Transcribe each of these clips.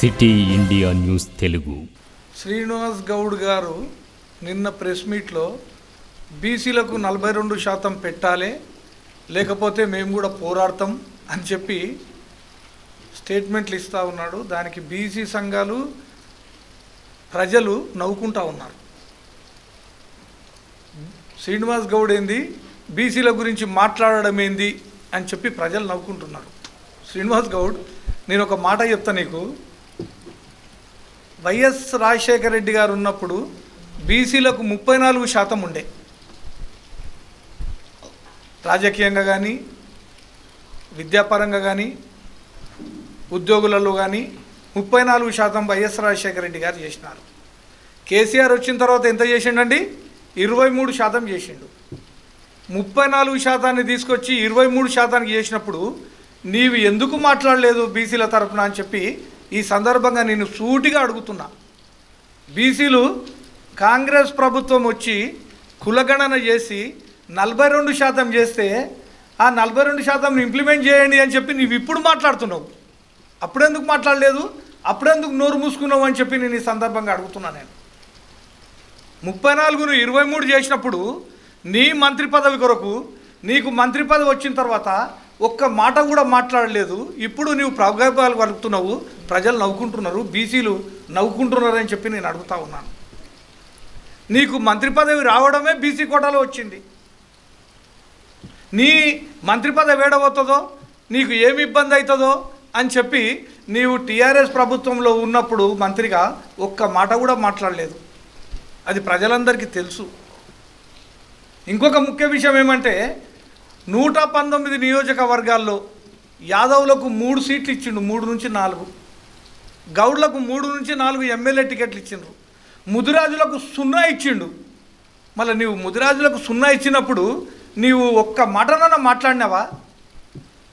City India news Telugu. Srinivas Goud గారు నిన్న press మీట్లో బీసీలకు 42% పెట్టాలి, లేకపోతే మేము కూడా పోరాడతాం అని చెప్పి స్టేట్మెంట్లు ఇస్తూ ఉన్నాడు. దానికి బీసీ సంఘాలు ప్రజలు నవ్వుకుంటూ ఉన్నారు. శ్రీనివాస్ గౌడ్ ఏంది, బీసీల గురించి మాట్లాడడం ఏంది అని చెప్పి ప్రజలు నవ్వుకుంటున్నారు. శ్రీనివాస్ గౌడ్, నేను ఒక మాట చెప్తా నీకు. వైఎస్ రాజశేఖర రెడ్డి గారు ఉన్నప్పుడు బీసీలకు 34% ఉండే, రాజకీయంగా కానీ విద్యాపరంగా కానీ ఉద్యోగులలో కానీ 34% వైఎస్ రాజశేఖర రెడ్డి గారు చేసినారు. కేసీఆర్ వచ్చిన తర్వాత ఎంత చేసిండండి? 23% చేసిండు. 34% తీసుకొచ్చి 23% చేసినప్పుడు నీవు ఎందుకు మాట్లాడలేదు బీసీల తరఫున అని చెప్పి ఈ సందర్భంగా నేను సూటిగా అడుగుతున్నా. బీసీలు కాంగ్రెస్ ప్రభుత్వం వచ్చి కులగణన చేసి 42% చేస్తే ఆ 42% ఇంప్లిమెంట్ చేయండి అని చెప్పి నీవు ఇప్పుడు మాట్లాడుతున్నావు. అప్పుడెందుకు మాట్లాడలేదు, అప్పుడెందుకు నోరు మూసుకున్నావు అని చెప్పి నేను ఈ సందర్భంగా అడుగుతున్నా. నేను 34ను 23 చేసినప్పుడు నీ మంత్రి పదవి కొరకు నీకు మంత్రి పదవి వచ్చిన తర్వాత ఒక్క మాట కూడా మాట్లాడలేదు. ఇప్పుడు నీవు ప్రగల్భాలు కలుపుతున్నావు, ప్రజలు నవ్వుకుంటున్నారు, బీసీలు నవ్వుకుంటున్నారు అని చెప్పి నేను అడుగుతా ఉన్నాను. నీకు మంత్రి పదవి రావడమే బీసీ కోటాలో వచ్చింది. నీ మంత్రి పదవి ఏడబోతుందో, నీకు ఏమి ఇబ్బంది అవుతుందో అని చెప్పి నీవు టీఆర్ఎస్ ప్రభుత్వంలో ఉన్నప్పుడు మంత్రిగా ఒక్క మాట కూడా మాట్లాడలేదు. అది ప్రజలందరికీ తెలుసు. ఇంకొక ముఖ్య విషయం ఏమంటే 119 నియోజకవర్గాల్లో యాదవులకు 3 సీట్లు ఇచ్చిండు, 3 నుంచి 4, గౌడ్లకు 3 నుంచి 4 ఎమ్మెల్యే టికెట్లు ఇచ్చిండ్రు, ముదిరాజులకు 0 ఇచ్చిండు. మళ్ళీ నీవు ముదిరాజులకు 0 ఇచ్చినప్పుడు నీవు ఒక్క మాటనన్నా మాట్లాడినావా?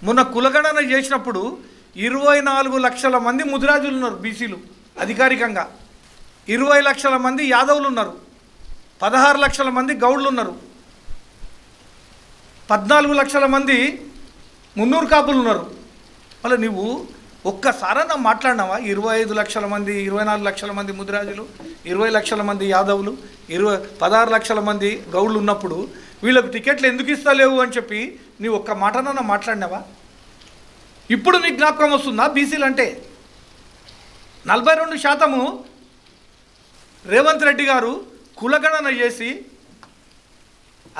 మొన్న కులగణన చేసినప్పుడు 24 లక్షల మంది ముదిరాజులు ఉన్నారు బీసీలు అధికారికంగా, 20 లక్షల మంది యాదవులు ఉన్నారు, 16 లక్షల మంది గౌడ్లు ఉన్నారు, 14 లక్షల మంది మున్నూరు కాపులు ఉన్నారు. మళ్ళీ నువ్వు ఒక్కసారన్నా మాట్లాడినావా? 25 లక్షల మంది, 24 లక్షల మంది ముదిరాజులు, 20 లక్షల మంది యాదవులు, 16 లక్షల మంది గౌడ్లు ఉన్నప్పుడు వీళ్ళకు టికెట్లు ఎందుకు ఇస్తలేవు అని చెప్పి నీవు ఒక్క మాటనన్నా మాట్లాడినావా? ఇప్పుడు నీకు జ్ఞాపకం వస్తుందా? బీసీలు అంటే 42% రేవంత్ రెడ్డి గారు కులగణన చేసి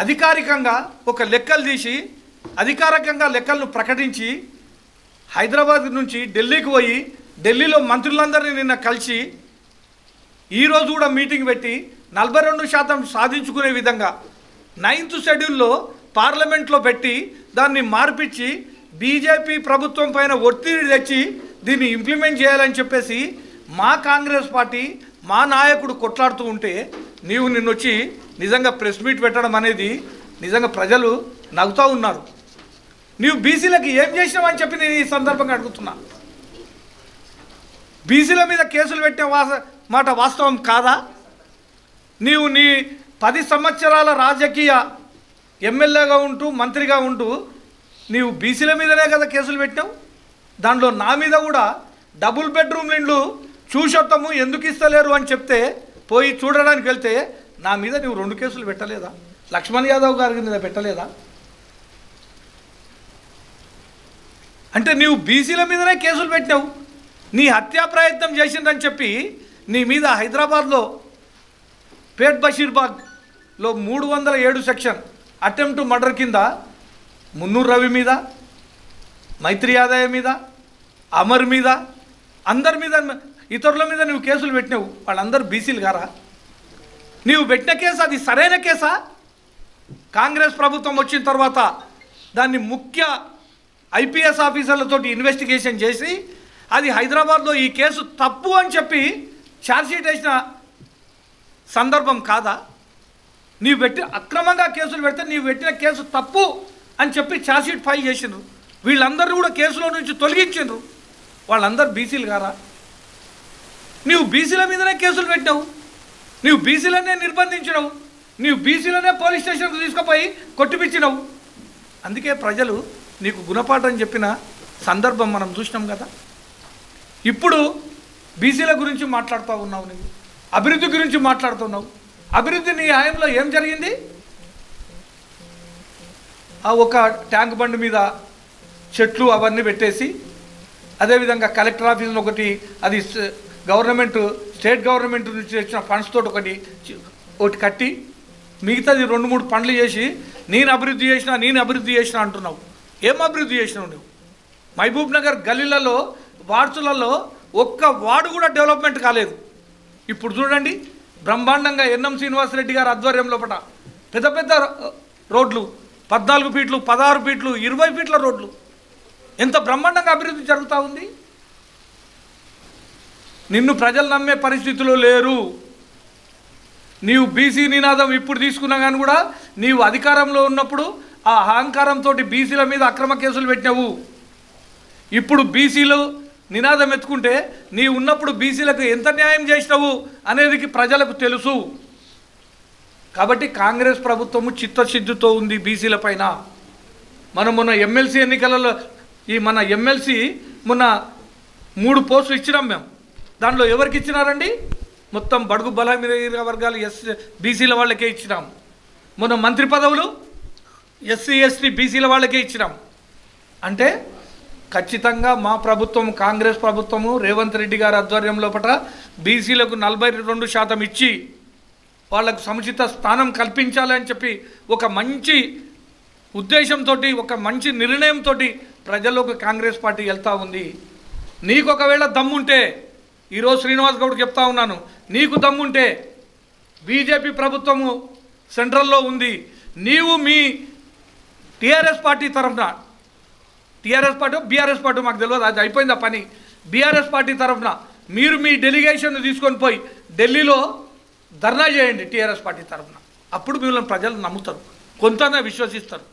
అధికారికంగా ఒక లెక్కలు తీసి అధికారికంగా లెక్కలను ప్రకటించి హైదరాబాద్ నుంచి ఢిల్లీకి పోయి ఢిల్లీలో మంత్రులందరినీ నిన్న కలిసి ఈరోజు కూడా మీటింగ్ పెట్టి 42% సాధించుకునే విధంగా 9th షెడ్యూల్లో పార్లమెంట్లో పెట్టి దాన్ని మార్పిచ్చి బీజేపీ ప్రభుత్వం పైన ఒత్తిడి తెచ్చి దీన్ని ఇంప్లిమెంట్ చేయాలని చెప్పేసి మా కాంగ్రెస్ పార్టీ మా నాయకుడు కొట్లాడుతూ ఉంటే నీవు నిన్నొచ్చి నిజంగా ప్రెస్ మీట్ పెట్టడం అనేది నిజంగా ప్రజలు నవ్వుతూ ఉన్నారు. నీవు బీసీలకు ఏం చేసినావని చెప్పి నేను ఈ సందర్భంగా అడుగుతున్నా. బీసీల మీద కేసులు పెట్టిన మాట వాస్తవం కాదా? నీవు నీ 10 సంవత్సరాల రాజకీయ ఎమ్మెల్యేగా ఉంటూ మంత్రిగా ఉంటూ నీవు బీసీల మీదనే కదా కేసులు పెట్టినావు. దాంట్లో నా మీద కూడా డబుల్ బెడ్రూమ్ ఇండ్లు చూసొత్తాము ఎందుకు ఇస్తలేరు అని చెప్తే పోయి చూడడానికి వెళ్తే నా మీద నువ్వు 2 కేసులు పెట్టలేదా? లక్ష్మణ్ యాదవ్ గారి మీద పెట్టలేదా? అంటే నీవు బీసీల మీదనే కేసులు పెట్టినావు. నీ హత్యా ప్రయత్నం చేసిందని చెప్పి నీ మీద హైదరాబాద్లో పేట్ బషీర్బాగ్లో 307 సెక్షన్ అటెంప్ట్ మర్డర్ కింద మున్నూరు రవి మీద, మైత్రి యాదవ్ మీద, అమర్ మీద, అందరి మీద, ఇతరుల మీద నువ్వు కేసులు పెట్టినావు. వాళ్ళందరూ బీసీలు గారా? నీవు పెట్టిన కేసు అది సరైన కేసా? కాంగ్రెస్ ప్రభుత్వం వచ్చిన తర్వాత దాన్ని ముఖ్య ఐపీఎస్ ఆఫీసర్లతోటి ఇన్వెస్టిగేషన్ చేసి అది హైదరాబాద్లో ఈ కేసు తప్పు అని చెప్పి ఛార్జ్షీట్ వేసిన సందర్భం కాదా? నీవు అక్రమంగా కేసులు పెడితే నీవు పెట్టిన కేసు తప్పు అని చెప్పి ఛార్జ్షీట్ ఫైల్ చేసిండ్రు. వీళ్ళందరూ కూడా కేసులో నుంచి తొలగించిండ్రు. వాళ్ళందరూ బీసీలు గారా? నీవు బీసీల మీదనే కేసులు పెట్టినావు, నీవు బీసీలనే నిర్బంధించినావు, నీవు బీసీలనే పోలీస్ స్టేషన్కు తీసుకుపోయి కొట్టిపించినావు. అందుకే ప్రజలు నీకు గుణపాఠం చెప్పిన సందర్భం మనం చూసినాం కదా. ఇప్పుడు బీసీల గురించి మాట్లాడుతూ ఉన్నావు, నువ్వు అభివృద్ధి గురించి మాట్లాడుతున్నావు. అభివృద్ధి నీ హయాంలో ఏం జరిగింది? ఆ ఒక ట్యాంక్ బండ్ మీద చెట్లు అవన్నీ పెట్టేసి, అదేవిధంగా కలెక్టర్ ఆఫీస్లో ఒకటి, అది గవర్నమెంట్ స్టేట్ గవర్నమెంట్ నుంచి వచ్చిన ఫండ్స్ తోటి ఒకటి కట్టి, మిగతాది 2-3 పనులు చేసి నేను అభివృద్ధి చేసిన అంటున్నావు. ఏం అభివృద్ధి చేసినావు నువ్వు? మహబూబ్ నగర్ గల్లీలలో, వార్డులలో ఒక్క వార్డు కూడా డెవలప్మెంట్ కాలేదు. ఇప్పుడు చూడండి, బ్రహ్మాండంగా ఎన్ఎం శ్రీనివాసరెడ్డి గారి ఆధ్వర్యంలో పెద్ద పెద్ద రోడ్లు, 14 ఫీట్లు, 16 ఫీట్లు, 20 ఫీట్ల రోడ్లు, ఎంత బ్రహ్మాండంగా అభివృద్ధి జరుగుతూ ఉంది. నిన్ను ప్రజలు నమ్మే పరిస్థితిలో లేరు. నీవు బీసీ నినాదం ఇప్పుడు తీసుకున్నా కానీ కూడా నీవు అధికారంలో ఉన్నప్పుడు ఆ అహంకారంతో బీసీల మీద అక్రమ కేసులు పెట్టినావు. ఇప్పుడు బీసీలు నినాదం ఎత్తుకుంటే నీ ఉన్నప్పుడు బీసీలకు ఎంత న్యాయం చేసినావు అనేది ప్రజలకు తెలుసు. కాబట్టి కాంగ్రెస్ ప్రభుత్వము చిత్తశుద్ధితో ఉంది బీసీల పైన. మనం మొన్న ఎమ్మెల్సీ ఎన్నికలలో మన ఎమ్మెల్సీ మొన్న 3 పోస్టులు ఇచ్చినాం మేము. దాంట్లో ఎవరికి ఇచ్చినారండి? మొత్తం బడుగు బలహీన వర్గాలు బీసీల వాళ్ళకే ఇచ్చినాం. మొన్న మంత్రి పదవులు ఎస్సీ ఎస్టీ బీసీల వాళ్ళకే ఇచ్చినాం. అంటే ఖచ్చితంగా మా ప్రభుత్వం, కాంగ్రెస్ ప్రభుత్వము, రేవంత్ రెడ్డి గారి ఆధ్వర్యంలో బీసీలకు 42% ఇచ్చి వాళ్లకు సముచిత స్థానం కల్పించాలని చెప్పి ఒక మంచి ఉద్దేశంతో, ఒక మంచి నిర్ణయంతో ప్రజల్లోకి కాంగ్రెస్ పార్టీ వెళ్తూ ఉంది. నీకు ఒకవేళ దమ్ముంటే, ఈరోజు శ్రీనివాస్ గౌడ్ చెప్తా ఉన్నాను, నీకు దమ్ముంటే బీజేపీ ప్రభుత్వము సెంట్రల్లో ఉంది, నీవు మీ టీఆర్ఎస్ పార్టీ తరఫున, టీఆర్ఎస్ పార్టీ బీఆర్ఎస్ పార్టీ మాకు తెలియదు, అది అయిపోయింది ఆ పని, బీఆర్ఎస్ పార్టీ తరఫున మీరు మీ డెలిగేషన్ తీసుకొని పోయి ఢిల్లీలో ధర్నా చేయండి టీఆర్ఎస్ పార్టీ తరఫున. అప్పుడు మిమ్మల్ని ప్రజలు నమ్ముతారు, కొంతనే విశ్వసిస్తారు.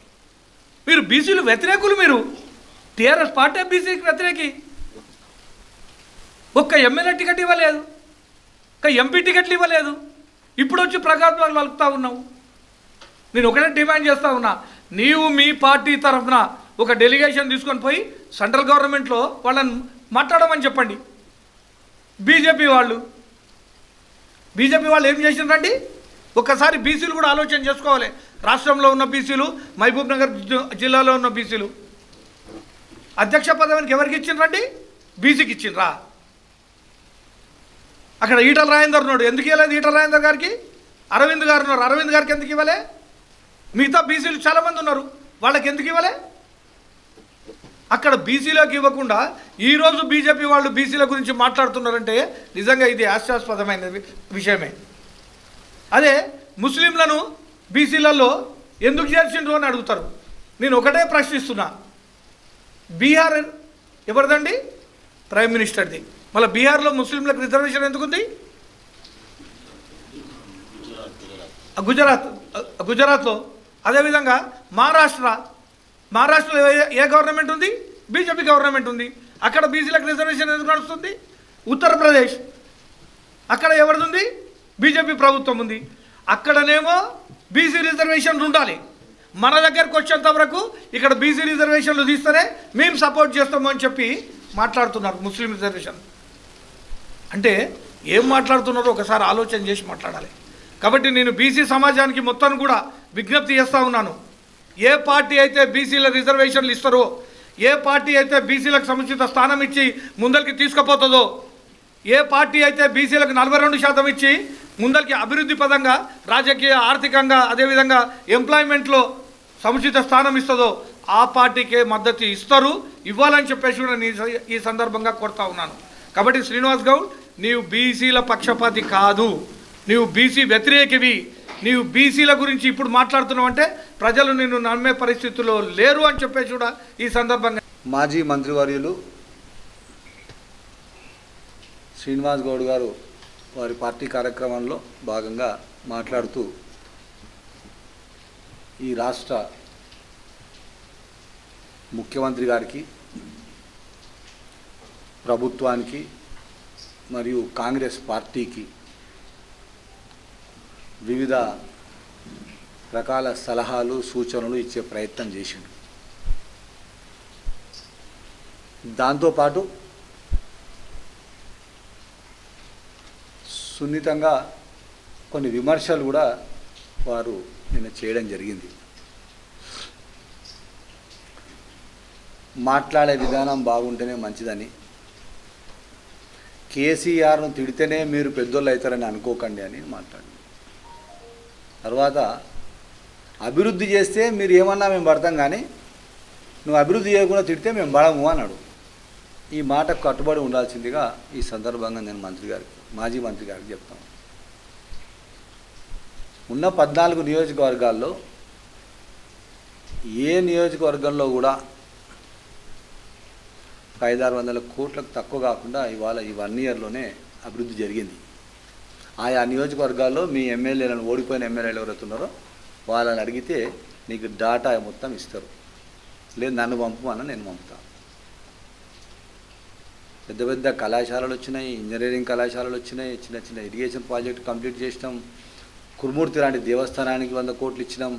మీరు బీసీలు వ్యతిరేకులు, మీరు టీఆర్ఎస్ పార్టీ బీసీకి వ్యతిరేకి. ఒక్క ఎమ్మెల్యే టికెట్ ఇవ్వలేదు, ఒక ఎంపీ టికెట్లు ఇవ్వలేదు. ఇప్పుడు వచ్చి ప్రగల్భాలు పలుకుతా ఉన్నావు. నేను ఒకటే డిమాండ్ చేస్తూ ఉన్నా, నీవు మీ పార్టీ తరఫున ఒక డెలిగేషన్ తీసుకొని పోయి సెంట్రల్ గవర్నమెంట్లో వాళ్ళని మాట్లాడమని చెప్పండి. బీజేపీ వాళ్ళు ఏం చేసినారండి? ఒక్కసారి బీసీలు కూడా ఆలోచన చేసుకోవాలి. రాష్ట్రంలో ఉన్న బీసీలు, మహబూబ్ నగర్ జిల్లాలో ఉన్న బీసీలు అధ్యక్ష పదవికి ఎవరికి ఇచ్చిండ్రండి? బీసీకి ఇచ్చిండ్రా? అక్కడ ఈటల రాజేందర్ ఉన్నాడు, ఎందుకు ఇవ్వలేదు ఈటల రాజేందర్ గారికి? అరవింద్ గారు ఉన్నారు, అరవింద్ గారికి ఎందుకు ఇవ్వలే? మిగతా బీసీలు చాలామంది ఉన్నారు, వాళ్ళకి ఎందుకు ఇవ్వలే? అక్కడ బీసీలోకి ఇవ్వకుండా ఈరోజు బీజేపీ వాళ్ళు బీసీల గురించి మాట్లాడుతున్నారంటే నిజంగా ఇది హాస్యాస్పదమైన విషయమే. అదే ముస్లింలను బీసీలలో ఎందుకు చేర్చిండ్రు అని అడుగుతారు. నేను ఒకటే ప్రశ్నిస్తున్నా, బీహార్ ఎవరిదండి? ప్రైమ్ మినిస్టర్ది. మళ్ళీ బీహార్లో ముస్లింలకు రిజర్వేషన్ ఎందుకుంది? గుజరాత్లో. అదేవిధంగా మహారాష్ట్రలో ఏ గవర్నమెంట్ ఉంది? బీజేపీ గవర్నమెంట్ ఉంది. అక్కడ బీసీలకు రిజర్వేషన్ ఎందుకు నడుస్తుంది? ఉత్తరప్రదేశ్, అక్కడ ఎవరిది ఉంది? బీజేపీ ప్రభుత్వం ఉంది. అక్కడనేమో బీసీ రిజర్వేషన్లు ఉండాలి. మన దగ్గరకు వచ్చేంత వరకు ఇక్కడ బీసీ రిజర్వేషన్లు తీస్తేనే మేము సపోర్ట్ చేస్తాము అని చెప్పి మాట్లాడుతున్నారు. ముస్లిం రిజర్వేషన్ అంటే ఏం మాట్లాడుతున్నారో ఒకసారి ఆలోచన చేసి మాట్లాడాలి. కాబట్టి నేను బీసీ సమాజానికి మొత్తం కూడా విజ్ఞప్తి చేస్తూ ఉన్నాను, ఏ పార్టీ అయితే బీసీల రిజర్వేషన్లు ఇస్తారో, ఏ పార్టీ అయితే బీసీలకు సముచిత స్థానం ఇచ్చి ముందరికి తీసుకుపోతుందో, ఏ పార్టీ అయితే బీసీలకు 42% ఇచ్చి ముందరికి అభివృద్ధి పదంగా, రాజకీయ, ఆర్థికంగా, అదేవిధంగా ఎంప్లాయ్మెంట్లో సముచిత స్థానం ఇస్తుందో ఆ పార్టీకే మద్దతు ఇస్తారు, ఇవ్వాలని చెప్పేసి కూడా నేను ఈ సందర్భంగా కోరుతా ఉన్నాను. కాబట్టి శ్రీనివాస్ గౌడ్, నీవు బీసీల పక్షపాతి కాదు, నీవు బీసీ వ్యతిరేకివి. నీవు బీసీల గురించి ఇప్పుడు మాట్లాడుతున్నావు అంటే ప్రజలు నిన్ను నమ్మే పరిస్థితుల్లో లేరు అని చెప్పేసి కూడా ఈ సందర్భంగా మాజీ మంత్రివర్యులు శ్రీనివాస్ గౌడ్ గారు వారి పార్టీ కార్యక్రమంలో భాగంగా మాట్లాడుతూ ఈ రాష్ట్ర ముఖ్యమంత్రి గారికి, ప్రభుత్వానికి మరియు కాంగ్రెస్ పార్టీకి వివిధ రకాల సలహాలు, సూచనలు ఇచ్చే ప్రయత్నం చేసిండు. దాంతోపాటు సున్నితంగా కొన్ని విమర్శలు కూడా వారు నిన్న చేయడం జరిగింది. మాట్లాడే విధానం బాగుంటేనే మంచిదని, కేసీఆర్ను తిడితేనే మీరు పెద్దోళ్ళు అవుతారని అనుకోకండి అని మాట్లాడి, తర్వాత అభివృద్ధి చేస్తే మీరు ఏమన్నా మేము పడతాం కానీ నువ్వు అభివృద్ధి చేయకుండా తిడితే మేము పడము అన్నాడు. ఈ మాటకు కట్టుబడి ఉండాల్సిందిగా ఈ సందర్భంగా నేను మాజీ మంత్రి గారికి చెప్తాను. ఉన్న 14 నియోజకవర్గాల్లో ఏ నియోజకవర్గంలో కూడా 500-600 కోట్లకు తక్కువ కాకుండా ఇవాళ ఈ 1 ఇయర్లోనే అభివృద్ధి జరిగింది. ఆయా నియోజకవర్గాల్లో మీ ఎమ్మెల్యేలను, ఓడిపోయిన ఎమ్మెల్యేలు ఎవరైతే ఉన్నారో వాళ్ళని అడిగితే నీకు డాటా మొత్తం ఇస్తారు. లేదు నన్ను పంపమన్నా నేను పంపుతాను. పెద్ద పెద్ద కళాశాలలు వచ్చినాయి, ఇంజనీరింగ్ కళాశాలలు వచ్చినాయి, చిన్న చిన్న ఇరిగేషన్ ప్రాజెక్ట్ కంప్లీట్ చేసినాం, కురుమూర్తి లాంటి దేవస్థానానికి 100 కోట్లు ఇచ్చినాం.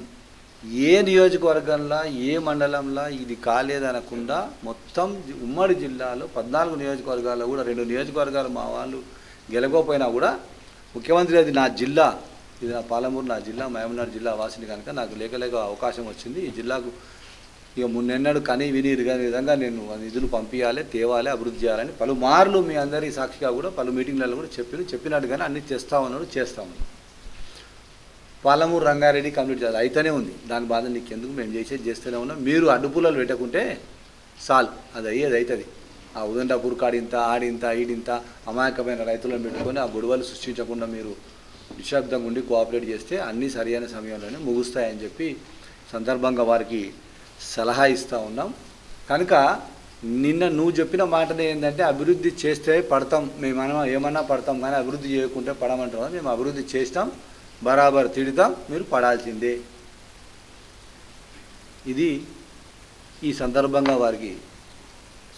ఏ నియోజకవర్గంలో ఏ మండలంలో ఇది కాలేదనకుండా మొత్తం ఉమ్మడి జిల్లాలో 14 నియోజకవర్గాల్లో కూడా 2 నియోజకవర్గాలు మా వాళ్ళు గెలవకపోయినా కూడా ముఖ్యమంత్రి అది నా జిల్లా, ఇది నా పాలమూరు నా జిల్లా, మహబూబ్నగర్ జిల్లా వాసిని కనుక నాకు లేక అవకాశం వచ్చింది. ఈ జిల్లాకు ఇక మున్నెన్నడు కని విని కాని విధంగా నేను నిధులు పంపించాలి, తేవాలి, అభివృద్ధి చేయాలని పలుమార్లు మీ అందరి సాక్షిగా కూడా పలు మీటింగ్లలో కూడా చెప్పినట్టుగానే అన్నీ చేస్తామన్నాడు, చేస్తామన్నాడు. పాలమూరు రంగారెడ్డి కంప్లీట్ చేయాలి, అయితేనే ఉంది. దాని బాధ నీకు ఎందుకు, మేము చేస్తూనే ఉన్నాం. మీరు అడ్డుపుల్లలు పెట్టకుంటే సాల్ అది అయ్యేది అవుతుంది. ఆ ఉదండాపూర్ కాడింత ఆడింత ఈడింత అమాయకమైన రైతులను పెట్టుకొని ఆ గొడవలు సృష్టించకుండా మీరు నిశ్శబ్దంగా ఉండి కోఆపరేట్ చేస్తే అన్నీ సరైన సమయంలోనే ముగుస్తాయని చెప్పి సందర్భంగా వారికి సలహా ఇస్తూ ఉన్నాం. కనుక నిన్న నువ్వు చెప్పిన మాటనే ఏంటంటే అభివృద్ధి చేస్తే పడతాం, మేము ఏమన్నా పడతాం కానీ అభివృద్ధి చేయకుంటే పడమంటాం. మేము అభివృద్ధి చేస్తాం, బరాబర్ తిడతాం, మీరు పడాల్సిందే. ఇది ఈ సందర్భంగా వారికి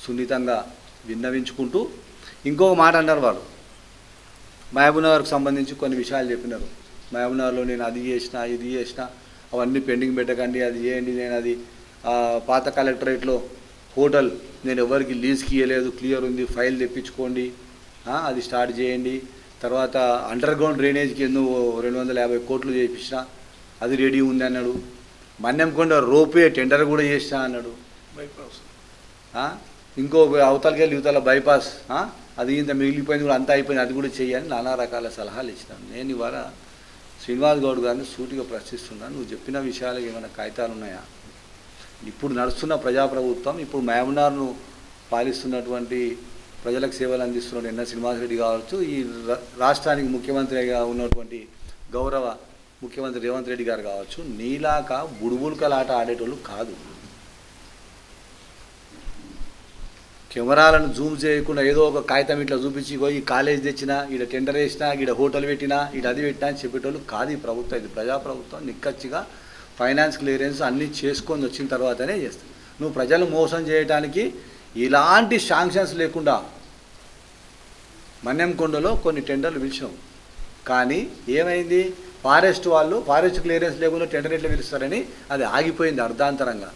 సున్నితంగా విన్నవించుకుంటూ ఇంకొక మాట అన్నారు. వాళ్ళు మహబూబ్నగర్కు సంబంధించి కొన్ని విషయాలు చెప్పినారు. మహబూబ్నగర్లో నేను అది చేసిన ఇది చేసిన అవన్నీ పెండింగ్ పెట్టకండి, అది చేయండి, నేను అది పాత కలెక్టరేట్లో హోటల్ నేను ఎవరికి లీజ్కి ఇవ్వలేదు, క్లియర్ ఉంది, ఫైల్ తెప్పించుకోండి, అది స్టార్ట్ చేయండి. తర్వాత అండర్ గ్రౌండ్ డ్రైనేజ్కి ఎందుకు 250 కోట్లు చేయించిన అది రెడీ ఉంది అన్నాడు. మన్నెంకొండ రోపే టెండర్ కూడా చేసినా అన్నాడు. బైపాస్ ఇంకో అవతలకెళ్ళి యువతల బైపాస్ అది ఇంత మిగిలిపోయింది కూడా, అంతా అయిపోయింది, అది కూడా చేయాలని నానా రకాల సలహాలు ఇచ్చినాను. నేను ఇవాళ శ్రీనివాస్ గౌడ్ గారిని సూటిగా ప్రశ్నిస్తున్నాను, నువ్వు చెప్పిన విషయాలకు ఏమైనా కాగితాలు ఉన్నాయా? ఇప్పుడు నడుస్తున్న ప్రజాప్రభుత్వం, ఇప్పుడు మహబూబ్నగర్ను పాలిస్తున్నటువంటి ప్రజలకు సేవలు అందిస్తున్న ఎన్న శ్రీనివాసరెడ్డి కావచ్చు, ఈ రాష్ట్రానికి ముఖ్యమంత్రిగా ఉన్నటువంటి గౌరవ ముఖ్యమంత్రి రేవంత్ రెడ్డి గారు కావచ్చు, నీలాక బుడుబుల్కలాట ఆడేటోళ్ళు కాదు. కెమెరాలను జూమ్ చేయకుండా ఏదో ఒక కాగితం ఇట్లా చూపించి ఈ కాలేజ్ తెచ్చినా, ఈడ టెండర్ వేసినా, ఈడ హోటల్ పెట్టినా, ఈడ అది పెట్టినా అని చెప్పేటోళ్ళు కాదు ఈ ప్రభుత్వం. ఇది ప్రజాప్రభుత్వం. నిక్కచ్చిగా ఫైనాన్స్ క్లియరెన్స్ అన్నీ చేసుకొని వచ్చిన తర్వాతనే చేస్తుంది. నువ్వు ప్రజలు మోసం చేయడానికి ఇలాంటి శాంక్షన్స్ లేకుండా మన్నెంకొండలో కొన్ని టెండర్లు పిలిచినావు, కానీ ఏమైంది? ఫారెస్ట్ వాళ్ళు ఫారెస్ట్ క్లియరెన్స్ లేకుండా టెండర్ ఎట్లా పిలుస్తారని అది ఆగిపోయింది అర్ధాంతరంగా.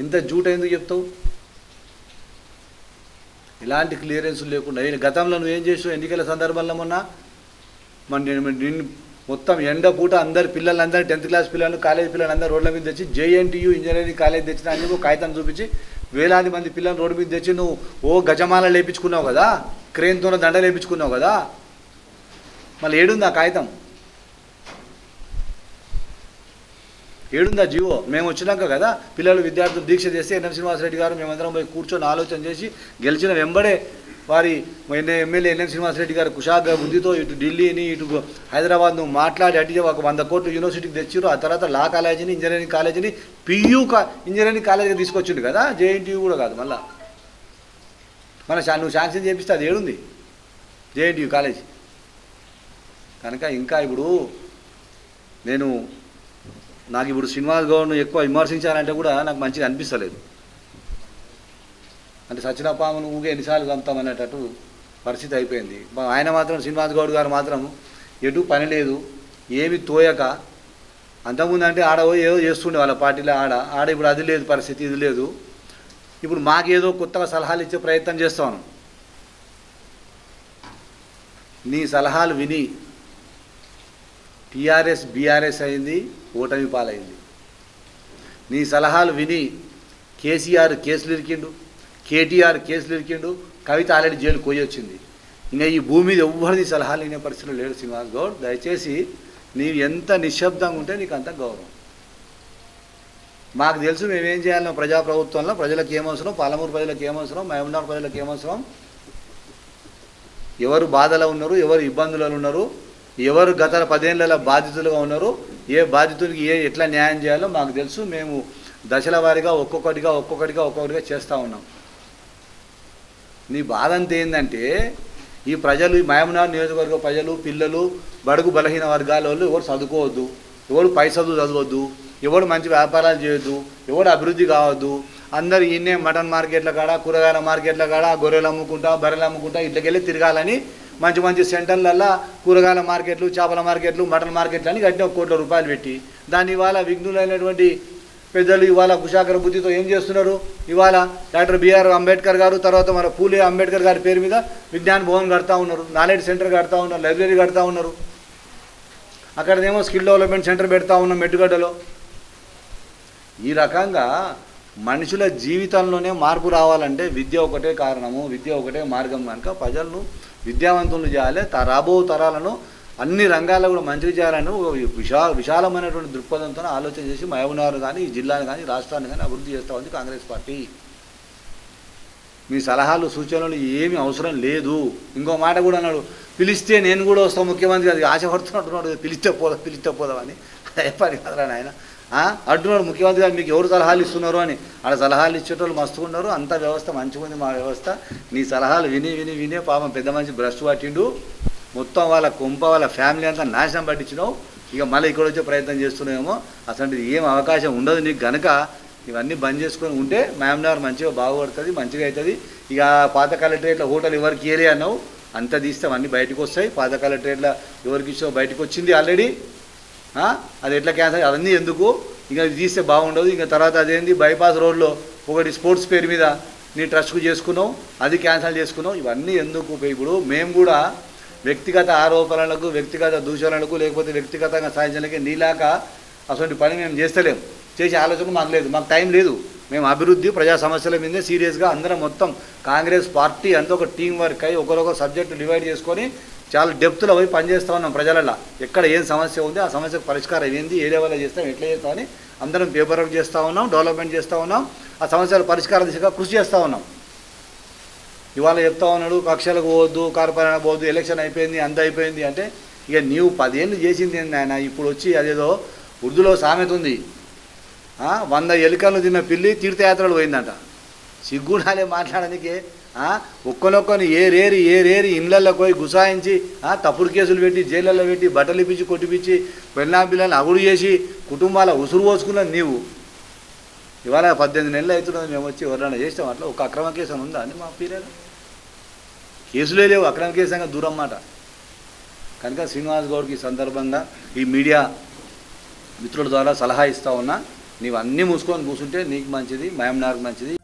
ఇంత జూట ఎందుకు చెప్తావు? ఇలాంటి క్లియరెన్స్ లేకుండా గతంలో నువ్వు ఏం చేసావు? ఎన్నికల సందర్భంలో నిన్ను మొత్తం ఎండ పూట అందరు పిల్లలందరూ 10th క్లాస్ పిల్లలు, కాలేజీ పిల్లలందరూ రోడ్ల మీద తెచ్చి JNTU ఇంజనీరింగ్ కాలేజ్ తెచ్చిన అని నువ్వు కాగితం చూపించి వేలాది మంది పిల్లలు రోడ్డు మీద తెచ్చి నువ్వు గజమాల లేపించుకున్నావు కదా, క్రేన్తో దండ లేపించుకున్నావు కదా. మళ్ళీ ఏడుంది ఆ కాగితం? ఏడుందా జీవో? మేము వచ్చినాక కదా పిల్లలు విద్యార్థులు దీక్ష చేస్తే ఎన్ఎం శ్రీనివాసరెడ్డి గారు మేమందరం పోయి కూర్చొని ఆలోచన చేసి గెలిచిన వెంబడే వారి ఎమ్మెల్యే ఎన్ఎం శ్రీనివాసరెడ్డి గారు కుషాగ్ర బుద్ధితో ఇటు ఢిల్లీని ఇటు హైదరాబాద్ను మాట్లాడి అటు ఒక 100 కోట్లు యూనివర్సిటీకి తెచ్చారు. ఆ తర్వాత లా కాలేజీని, ఇంజనీరింగ్ కాలేజీని, PU ఇంజనీరింగ్ కాలేజీకి తీసుకొచ్చిండు కదా, JNTU కూడా కాదు. మళ్ళీ నువ్వు శాంక్షన్ చేపిస్తే అది ఏడుంది JNTU కాలేజీ? కనుక ఇంకా ఇప్పుడు నాకు ఇప్పుడు శ్రీనివాస్ గౌడ్ను ఎక్కువ విమర్శించాలంటే కూడా నాకు మంచిగా అనిపిస్తలేదు. అంటే సచిన పామును ఊగే ఎన్నిసార్లు చంపుతామనేటట్టు పరిస్థితి అయిపోయింది. ఆయన మాత్రం శ్రీనివాస్ గౌడ్ గారు మాత్రం ఎటు పని లేదు, ఏమి తోయక అంతకుముందు అంటే ఏదో చేస్తుండే వాళ్ళ పార్టీలో ఆడ ఇప్పుడు అది లేదు పరిస్థితి, ఇది లేదు. ఇప్పుడు మాకేదో కొత్తగా సలహాలు ఇచ్చే ప్రయత్నం చేస్తాను. నీ సలహాలు విని టీఆర్ఎస్ బీఆర్ఎస్ అయింది, ఓటమి పాలైంది. నీ సలహాలు విని కేసీఆర్ కేసులు ఇరికిండు, కేటీఆర్ కేసులు ఇరికిండు, కవిత ఆల్రెడీ జైలు కొయ్యొచ్చింది. ఇంకా ఈ భూమి మీద ఎవ్వరిది సలహాలు వినే పరిస్థితులు లేడు శ్రీనివాస్ గౌడ్. దయచేసి నీవు ఎంత నిశ్శబ్దంగా ఉంటే నీకు అంత గౌరవం. మాకు తెలుసు మేమేం చేయాలో ప్రజాప్రభుత్వంలో, ప్రజలకు ఏమవసరం, పాలమూరు ప్రజలకు ఏమవసరం, మహబూబ్నగర్ ప్రజలకు ఏమవసరం, ఎవరు బాధలో ఉన్నారు, ఎవరు ఇబ్బందులలో ఉన్నారు, ఎవరు గత 10 ఏళ్ల బాధితులుగా ఉన్నారు, ఏ బాధితులకి ఎట్లా న్యాయం చేయాలో మాకు తెలుసు. మేము దశల వారీగా ఒక్కొక్కటిగా చేస్తూ ఉన్నాం. నీ బాధ అంతా ఏంటంటే ఈ ప్రజలు, ఈ మహబూబ్నగర్ నియోజకవర్గ ప్రజలు, పిల్లలు, బడుగు బలహీన వర్గాల వాళ్ళు ఎవరు చదువుకోవద్దు, ఎవరు పై చదవద్దు, ఎవడు మంచి వ్యాపారాలు చేయొద్దు, ఎవడు అభివృద్ధి కావద్దు, అందరు ఈయనే మటన్ మార్కెట్ల కాడ, కూరగాయల మార్కెట్ల కాడ గొర్రెలు అమ్ముకుంటా, బర్రెలు అమ్ముకుంటా ఇట్లకెళ్ళి తిరగాలని మంచి సెంటర్లల్లో కూరగాయల మార్కెట్లు, చేపల మార్కెట్లు, మటన్ మార్కెట్లు అని కట్టిన 1 కోట్ల రూపాయలు పెట్టి దాన్ని ఇవాళ విఘ్నులైనటువంటి పెద్దలు ఇవాళ కుశాకర బుద్ధితో ఏం చేస్తున్నారు? ఇవాళ డాక్టర్ బిఆర్ అంబేద్కర్ గారు, తర్వాత మన పూలే అంబేద్కర్ గారి పేరు మీద విజ్ఞాన భవన్ కడతా ఉన్నారు, నాలెడ్జ్ సెంటర్ కడతా ఉన్నారు, లైబ్రరీ కడతా ఉన్నారు. అక్కడేమో స్కిల్ డెవలప్మెంట్ సెంటర్ పెడతా ఉన్నాం మెట్టుగడ్డలో. ఈ రకంగా మనుషుల జీవితంలోనే మార్పు రావాలంటే విద్య ఒకటే కారణము, విద్య ఒకటే మార్గం. కనుక ప్రజలను విద్యావంతులను చేయాలి, రాబో తరాలను అన్ని రంగాల్లో కూడా మంచిగా చేయాలని విశాలమైనటువంటి దృక్పథంతో ఆలోచన చేసి మహబూబ్నగర్ కానీ, ఈ జిల్లాను కానీ, రాష్ట్రాన్ని కానీ అభివృద్ధి చేస్తూ ఉంది కాంగ్రెస్ పార్టీ. మీ సలహాలు సూచనలు ఏమీ అవసరం లేదు. ఇంకో మాట కూడా అన్నాడు, పిలిస్తే నేను కూడా వస్తాను ముఖ్యమంత్రి, అది ఆశపడుతున్నట్టున్నాడు, పిలిస్తే పోదామని. పని కదరా నాయన అంటున్నాడు ముఖ్యమంత్రి గారు, మీకు ఎవరు సలహాలు ఇస్తున్నారు అని. ఆడ సలహాలు ఇచ్చేటోళ్ళు మస్తుగా ఉన్నారు, అంత వ్యవస్థ మంచిగా ఉంది మా వ్యవస్థ. నీ సలహాలు వినే పాపం పెద్ద మంచి భ్రష్ పట్టిండు, మొత్తం వాళ్ళ కొంప వాళ్ళ ఫ్యామిలీ అంతా నాశనం పట్టించినావు. ఇక మళ్ళీ ఇక్కడ వచ్చే ప్రయత్నం చేస్తున్నామేమో. అసలు ఏం అవకాశం ఉండదు నీకు. కనుక ఇవన్నీ బంద్ చేసుకొని ఉంటే మహబూబ్నగర్ మంచిగా బాగుపడుతుంది, మంచిగా అవుతుంది. ఇక పాత కలెక్టరేట్ల హోటల్ ఎవరికి ఏరే అన్నావు, అంత తీస్తే అన్నీ బయటకు వస్తాయి. పాత కలెక్టరేట్ల ఎవరికి ఇచ్చావు బయటకు వచ్చింది ఆల్రెడీ. అది ఎట్లా క్యాన్సల్, అవన్నీ ఎందుకు, ఇక తీస్తే బాగుండదు. ఇంకా తర్వాత అదేంది బైపాస్ రోడ్లో ఒకటి స్పోర్ట్స్ పేరు మీద నీ ట్రస్ట్కు చేసుకున్నావు, అది క్యాన్సిల్ చేసుకున్నావు. ఇవన్నీ ఎందుకు? ఇప్పుడు మేము కూడా వ్యక్తిగత ఆరోపణలకు, వ్యక్తిగత దూషణలకు, లేకపోతే వ్యక్తిగతంగా సాధించడానికి నీలాక అటువంటి పని మేము చేస్తలేము. చేసే ఆలోచన మాకు లేదు, మాకు టైం లేదు. మేము అభివృద్ధి ప్రజా సమస్యల మీదే సీరియస్గా అందరం మొత్తం కాంగ్రెస్ పార్టీ అంతా ఒక టీం వర్క్ అయ్యి ఒకరొక సబ్జెక్టు డివైడ్ చేసుకొని చాలా డెప్త్లో పోయి పనిచేస్తూ ఉన్నాం. ప్రజలలో ఎక్కడ ఏం సమస్య ఉంది, ఆ సమస్యకు పరిష్కారం ఏంది, ఏ లెవెల్లో చేస్తాం, ఎట్లా చేస్తామని అందరం పేపర్ వర్క్ చేస్తూ ఉన్నాం, డెవలప్మెంట్ చేస్తూ ఉన్నాం, ఆ సమస్యల పరిష్కార దిశగా కృషి చేస్తూ ఉన్నాం. ఇవాళ చెప్తా ఉన్నాడు కక్షలకు పోవద్దు, కార్పొరేషన్ పోవద్దు, ఎలక్షన్ అయిపోయింది, అంత అయిపోయింది అంటే ఇక నీవు 10 ఏళ్ళు చేసింది ఏంది ఆయన? ఇప్పుడు వచ్చి అదేదో ఉర్దూలో సామెత ఉంది, 100 ఎలుకలు తిన్న పిల్లి తీర్థయాత్రలు పోయిందంట. సిగ్గుడాలే మాట్లాడడానికి. ఒక్కనొక్కని ఏరేరి ఇళ్ళల్లో పోయి గుసాయించి తప్పుడు కేసులు పెట్టి జైళ్ళల్లో పెట్టి బట్టలు ఇప్పించి కొట్టిపించి పెళ్ళాం పిల్లల్ని అగుడు చేసి కుటుంబాల ఉసురు పోసుకున్నది నీవు. ఇవాళ 18 నెలలు అవుతున్నది మేము వచ్చి ఎవరైనా చేస్తాం. అట్లా ఒక అక్రమ కేసు అని ఉందా అని మా పీరియడ్ కేసులే లేవు, అక్రమ కేసు అంగా దూరం మాట. కనుక శ్రీనివాస్ గౌడ్కి సందర్భంగా ఈ మీడియా మిత్రుల ద్వారా సలహా ఇస్తూ ఉన్నా, నీవు అన్నీ మూసుకొని కూర్చుంటే నీకు మంచిది, మహబూబ్నగర్కి మంచిది.